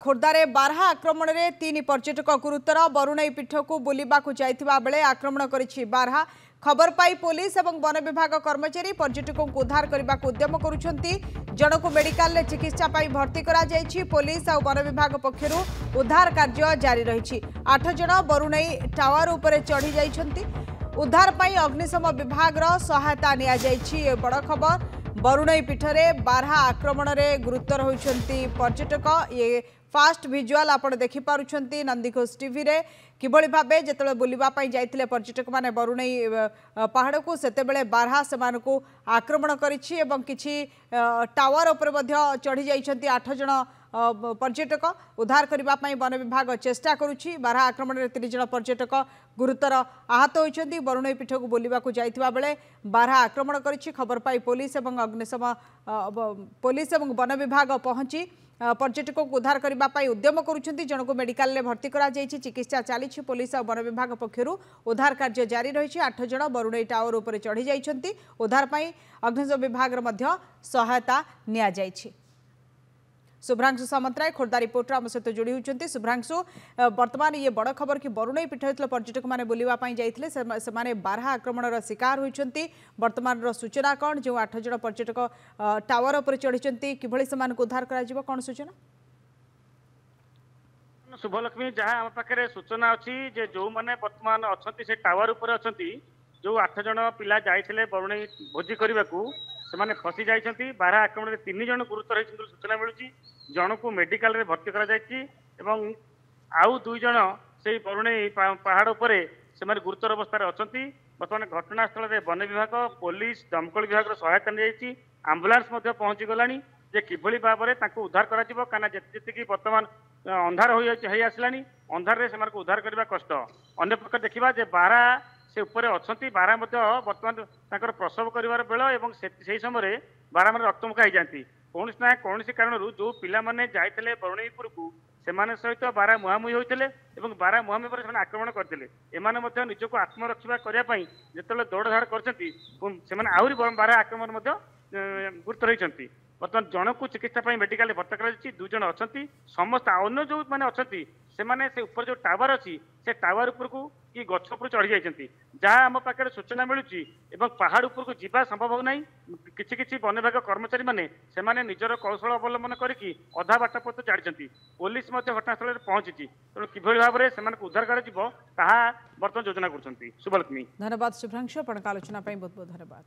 खोर्धारे बारहा आक्रमण में 3 पर्यटक गुरुतर बरुणई पीठ को बुलवा जाइथिबा बेले आक्रमण करिछि बारहा। खबर पाई पुलिस और वन विभाग कर्मचारी पर्यटकों को उद्धार करने को उद्यम करुछंती। जनक मेडिकल चिकित्सा पाई भर्ती करा जाइछि। पुलिस और वन विभाग पक्षरु उद्धार कार्य जारी रही। 8 जन बरुणई टावर उपरे चढ़ी जाइछंती। उद्धार पाई अग्निशम विभाग सहायता निया जाइछि। बड़ खबर बरुणई पीठरे बारहा आक्रमण में गुरुतर होइछंती पर्यटक। ये फास्ट भिजुआल आप देखिपुंट नंदीघोष टीवी रे किभली भाबे जेतले बुलिबा पई जाइतिले पर्यटक माने बरुणई पहाड़ को सेतेबेले बारहा सेमान को आक्रमण करिछि एवं किछि टावर उपर मध्य चढ़ी जाइछंती। 8 जन पर्यटक उद्धार करबा पई वन विभाग चेष्टा करुछि। बारहा आक्रमण में 3 जन पर्यटक गुरुतर आहत होइछंती। बरुणई पीठ को बुलिबा को जाइतिबा बेले बारहा आक्रमण करिछि। खबर पाई पुलिस एवं अग्निशम पुलिस एवं वन विभाग पहुंची पर्यटकों को उद्धार करने उद्यम करुछंती। जनक मेडिकल में भर्ती करा जाइछि। चिकित्सा चली। पुलिस और वन विभाग पक्षरु उद्धार कार्य जारी रही। 8 जन बरुणई टावर उपर चढ़ी जाइछंती। उद्धार पाई अग्निशम विभाग मध्य सहायता निया जाइछि। शुभ्रांशु सामंतराय खोर्धा रिपोर्टर आम सहित जोड़ी होती। शुभ्रांशु, वर्तमान ये बड़ खबर कि बरुणई पीठ पर्यटक मैंने बुलवाई जाते से बारहा आक्रमण शिकार होती। वर्तमान सूचना कौन जो 8 जन पर्यटक टावर उपर चढ़ी कि उद्धार कौन सूचना? शुभलक्ष्मी, जहाँ आम पाखे सूचना अच्छी जो मैंने वर्तमान अच्छा से टावर उपर अच्छा जो 8 जन पिला जाइए बरुणई भोजी करने को से फसी जाइए। बारहा आक्रमण में 3 जन गुरुतर होती सूचना मिलूँ। जन को मेडिकल रे भर्ती करा जाइछि एवं आउ 2 जन से बरुणई पहाड़ उपरे से गुरुतर अवस्था अच्छी। बर्तमान घटनास्थल में वन विभाग पुलिस दमकल विभाग सहायता नहीं। आंबुलांस पहुंची गलानी जे किभली भाव में उद्धार करा जिवो काना जी बर्तमान अंधार हो आसला अंधार में से उद्धार करने कष्ट। अन्य प्रकार देखा जे बारहा से ऊपर अच्छा बारहा बर्तमान प्रसव कर बेल एवं से समय बारहा मैंने रक्तमुखा हो जाती। कौन ना कौन कारण जो पिला माने जाइए बरुणईपुर को सेमाने सहित बारहा मुहांमुही होते बारहा मुहांमुही पर से आक्रमण करते। एमाने निजक आत्मरक्षा करने जिते दौड़ धाड़ कर आहरी बारहा आक्रमण गुरुतर होती। बर्तमान जन को चिकित्सा मेडिकल भर्ती कर 2 जन अच्छा। समस्त अन्य जो मैंने अच्छा से ऊपर जो टावर अच्छी से टावर उपर को कि गछ उपर चढ़ी जाइए जहाँ आम पाखे सूचना मिलूँ। पहाड़ उपर को जीवा संभव ना। किसी वन विभाग कर्मचारी मैंने निजर कौशल अवलंबन करके अधा बाट पथ जाड़ी। पुलिस घटनास्थल में पहुंची तेणु किभली भाव में से उद्धार कर बर्तमान योजना कर। शुभलक्ष्मी, धन्यवाद शुभ्रांशु। आलोचना बहुत बहुत धन्यवाद।